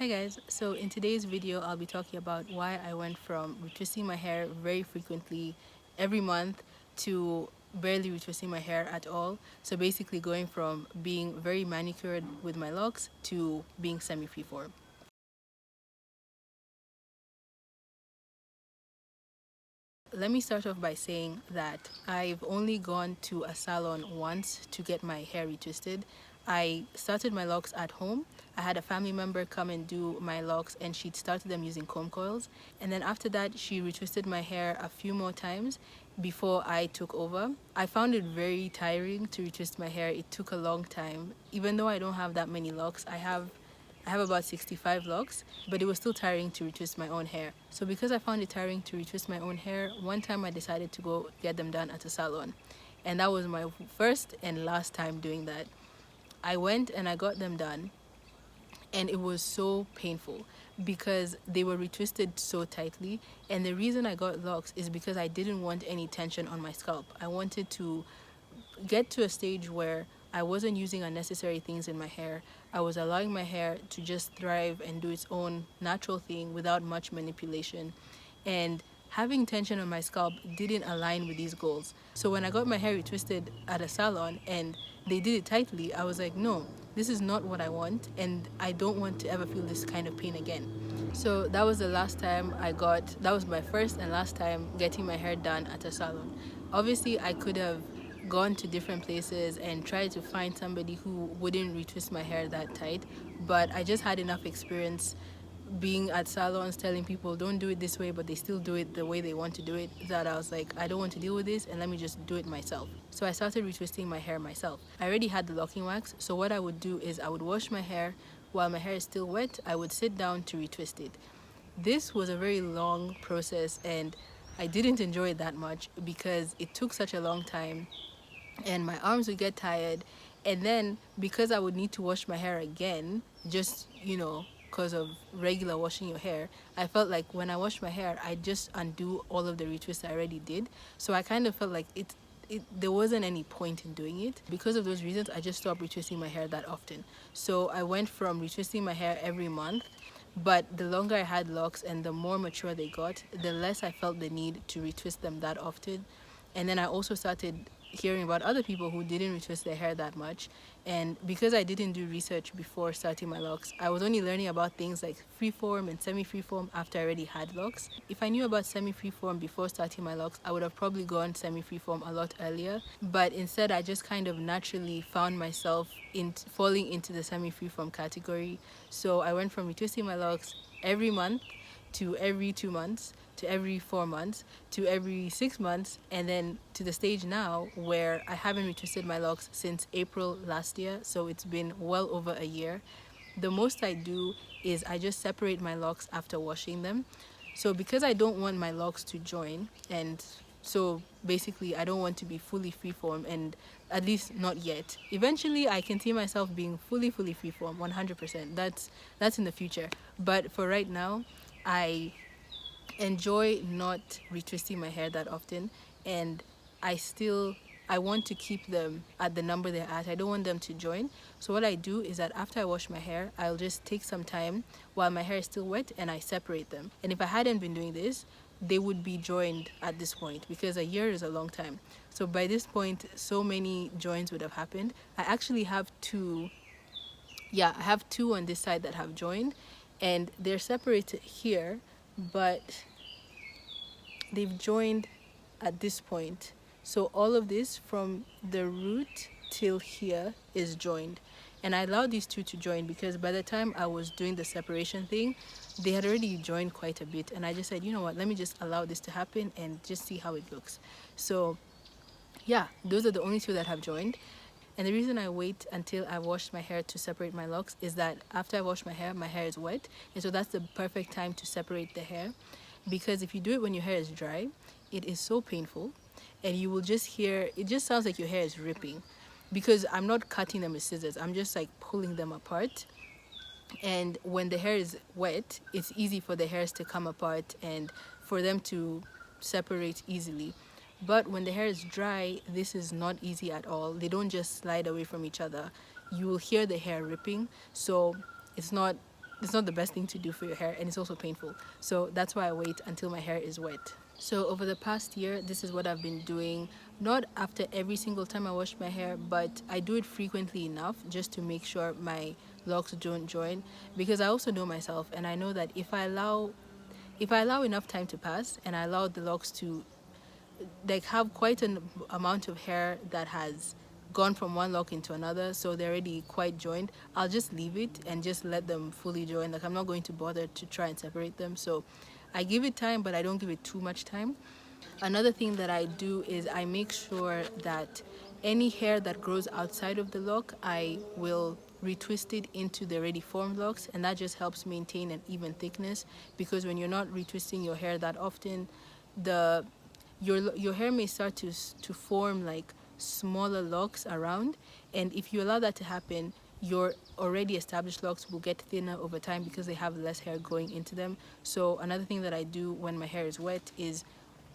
Hi guys, so in today's video I'll be talking about why I went from retwisting my hair very frequently every month to barely retwisting my hair at all. So basically going from being very manicured with my locks to being semi-freeform. Let me start off by saying that I've only gone to a salon once to get my hair retwisted. I started my locks at home. I had a family member come and do my locks and she'd started them using comb coils. And then after that, she retwisted my hair a few more times before I took over. I found it very tiring to retwist my hair. It took a long time. Even though I don't have that many locks, I have about 65 locks, but it was still tiring to retwist my own hair. So because I found it tiring to retwist my own hair, one time I decided to go get them done at a salon. And that was my first and last time doing that. I went and I got them done, and it was so painful because they were retwisted so tightly. And the reason I got locks is because I didn't want any tension on my scalp. I wanted to get to a stage where I wasn't using unnecessary things in my hair. I was allowing my hair to just thrive and do its own natural thing without much manipulation. And having tension on my scalp didn't align with these goals. So when I got my hair retwisted at a salon and they did it tightly, I was like, no, this is not what I want, and I don't want to ever feel this kind of pain again. So that was the last time that was my first and last time getting my hair done at a salon. Obviously, I could have gone to different places and tried to find somebody who wouldn't retwist my hair that tight, but I just had enough experience being at salons telling people don't do it this way, but they still do it the way they want to do it, that I was like, I don't want to deal with this and let me just do it myself. So I started retwisting my hair myself. I already had the locking wax, so what I would do is I would wash my hair. While my hair is still wet, I would sit down to retwist it. This was a very long process and I didn't enjoy it that much because it took such a long time and my arms would get tired. And then because I would need to wash my hair again, just, because of regular washing your hair, I felt like when I washed my hair, I just undo all of the retwists I already did. So I kind of felt like there wasn't any point in doing it. Because of those reasons, I just stopped retwisting my hair that often. So I went from retwisting my hair every month, but the longer I had locks and the more mature they got, the less I felt the need to retwist them that often. And then I also started hearing about other people who didn't retwist their hair that much. And because I didn't do research before starting my locks, I was only learning about things like freeform and semi-freeform after I already had locks. If I knew about semi-freeform before starting my locks, I would have probably gone semi-freeform a lot earlier. But instead, I just kind of naturally found myself falling into the semi-freeform category. So I went from retwisting my locks every month to every 2 months, to every 4 months, to every 6 months, and then to the stage now where I haven't retwisted my locks since April last year, so it's been well over a year. The most I do is I just separate my locks after washing them. So because I don't want my locks to join, and so basically I don't want to be fully freeform, and at least not yet. Eventually I can see myself being fully freeform 100%. That's in the future. But for right now, I enjoy not retwisting my hair that often, and I want to keep them at the number they're at. I don't want them to join. So what I do is that after I wash my hair, I'll just take some time while my hair is still wet and I separate them. And if I hadn't been doing this, they would be joined at this point because a year is a long time. So by this point, so many joins would have happened. I actually have two. Yeah, I have two on this side that have joined, and they're separated here, but they've joined at this point. So all of this from the root till here is joined. And I allowed these two to join because by the time I was doing the separation thing, they had already joined quite a bit. And I just said, you know what, let me just allow this to happen and just see how it looks. So yeah, those are the only two that have joined. And the reason I wait until I wash my hair to separate my locks is that after I wash my hair is wet. And so that's the perfect time to separate the hair. Because if you do it when your hair is dry, it is so painful. And you will just hear, it just sounds like your hair is ripping. Because I'm not cutting them with scissors, I'm just like pulling them apart. And when the hair is wet, it's easy for the hairs to come apart and for them to separate easily. But when the hair is dry, this is not easy at all. They don't just slide away from each other. You will hear the hair ripping. So it's not it's not the best thing to do for your hair, and it's also painful. So that's why I wait until my hair is wet. So over the past year, this is what I've been doing. Not after every single time I wash my hair, but I do it frequently enough just to make sure my locks don't join. Because I also know myself, and I know that if I allow enough time to pass and I allow the locks to like have quite an amount of hair that has gone from one lock into another, so they're already quite joined, I'll just leave it and just let them fully join. Like, I'm not going to bother to try and separate them. So I give it time, but I don't give it too much time. Another thing that I do is I make sure that any hair that grows outside of the lock, I will retwist it into the already formed locks, and that just helps maintain an even thickness. Because when you're not retwisting your hair that often, the your hair may start to form like smaller locks around, and if you allow that to happen, your already established locks will get thinner over time because they have less hair going into them. So another thing that I do when my hair is wet is,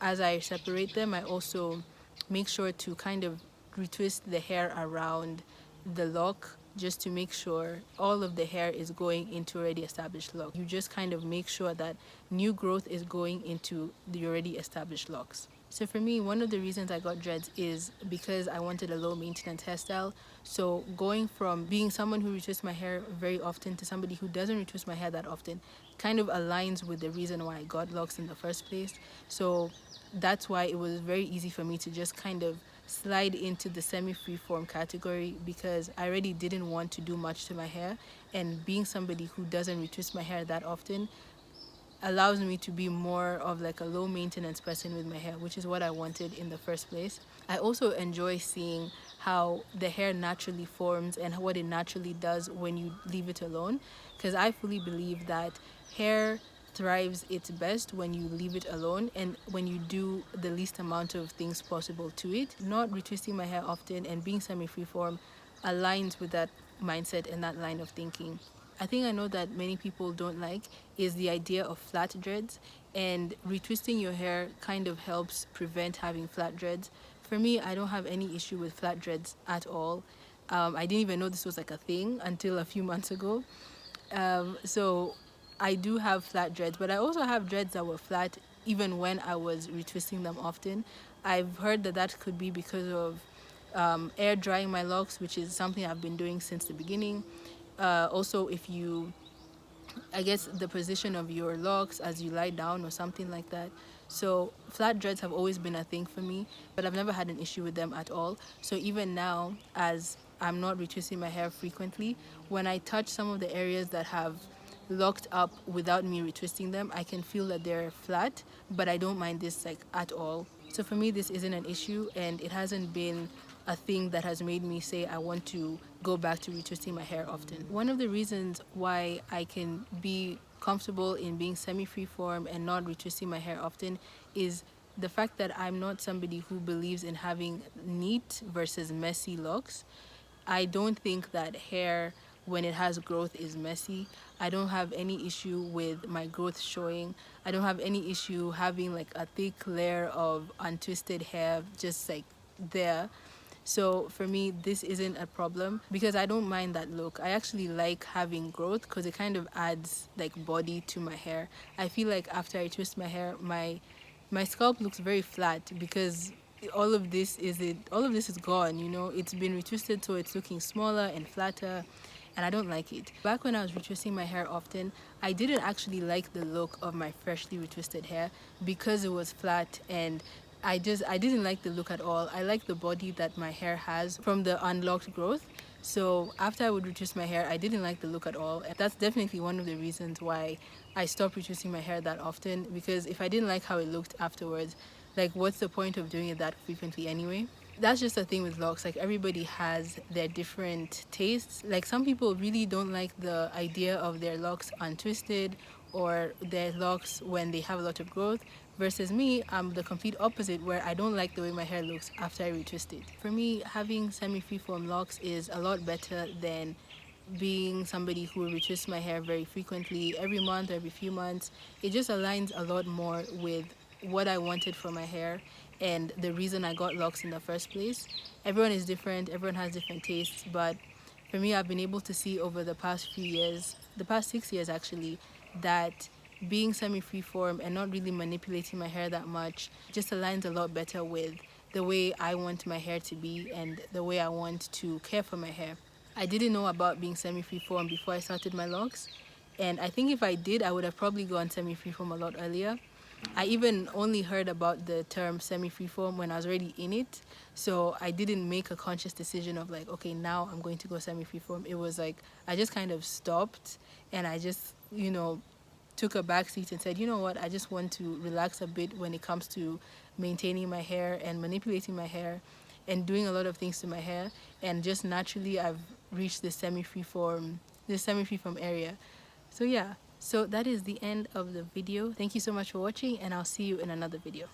as I separate them, I also make sure to kind of retwist the hair around the lock just to make sure all of the hair is going into already established lock. You just kind of make sure that new growth is going into the already established locks. So for me, one of the reasons I got dreads is because I wanted a low maintenance hairstyle. So going from being someone who retwists my hair very often to somebody who doesn't retwist my hair that often kind of aligns with the reason why I got locks in the first place. So that's why it was very easy for me to just kind of slide into the semi-freeform category, because I already didn't want to do much to my hair, and being somebody who doesn't retwist my hair that often allows me to be more of like a low maintenance person with my hair, which is what I wanted in the first place. I also enjoy seeing how the hair naturally forms and what it naturally does when you leave it alone, because I fully believe that hair thrives its best when you leave it alone and when you do the least amount of things possible to it. Not retwisting my hair often and being semi-freeform aligns with that mindset and that line of thinking. I think I know that many people don't like is the idea of flat dreads, and retwisting your hair kind of helps prevent having flat dreads. For me, I don't have any issue with flat dreads at all. I didn't even know this was like a thing until a few months ago. So I do have flat dreads, but I also have dreads that were flat even when I was retwisting them often. I've heard that that could be because of air drying my locks, which is something I've been doing since the beginning. Also, if you, I guess, the position of your locks as you lie down or something like that. So flat dreads have always been a thing for me, but I've never had an issue with them at all. So even now, as I'm not retwisting my hair frequently, when I touch some of the areas that have locked up without me retwisting them, I can feel that they're flat, but I don't mind this like at all. So for me, this isn't an issue, and it hasn't been a thing that has made me say I want to go back to retwisting my hair often. One of the reasons why I can be comfortable in being semi-freeform and not retwisting my hair often is the fact that I'm not somebody who believes in having neat versus messy locks. I don't think that hair, when it has growth, is messy. I don't have any issue with my growth showing. I don't have any issue having like a thick layer of untwisted hair just like there. So for me, this isn't a problem because I don't mind that look. I actually like having growth because it kind of adds like body to my hair. I feel like after I twist my hair, my scalp looks very flat because all of this is gone, you know. It's been retwisted, so it's looking smaller and flatter, and I don't like it. Back when I was retwisting my hair often, I didn't actually like the look of my freshly retwisted hair because it was flat, and I didn't like the look at all. I like the body that my hair has from the unlocked growth. So after I would retwist my hair, I didn't like the look at all. And that's definitely one of the reasons why I stopped retwisting my hair that often, because if I didn't like how it looked afterwards, like what's the point of doing it that frequently anyway? That's just a thing with locks. Like, everybody has their different tastes. Like, some people really don't like the idea of their locks untwisted or their locks when they have a lot of growth, versus me, I'm the complete opposite, where I don't like the way my hair looks after I retwist it. For me, having semi-freeform locks is a lot better than being somebody who retwists my hair very frequently, every month or every few months. It just aligns a lot more with what I wanted for my hair and the reason I got locks in the first place. Everyone is different, everyone has different tastes, but For me, I've been able to see over the past few years, the past 6 years actually, that being semi freeform and not really manipulating my hair that much just aligns a lot better with the way I want my hair to be and the way I want to care for my hair. I didn't know about being semi freeform before I started my locks, and I think if I did, I would have probably gone semi freeform a lot earlier. I even only heard about the term semi freeform when I was already in it. So I didn't make a conscious decision of like, okay, now I'm going to go semi freeform. It was like I just kind of stopped and I just, took a back seat and said, you know what, I just want to relax a bit when it comes to maintaining my hair and manipulating my hair and doing a lot of things to my hair. And just naturally I've reached this semi freeform area. So yeah, so that is the end of the video. Thank you so much for watching, and I'll see you in another video.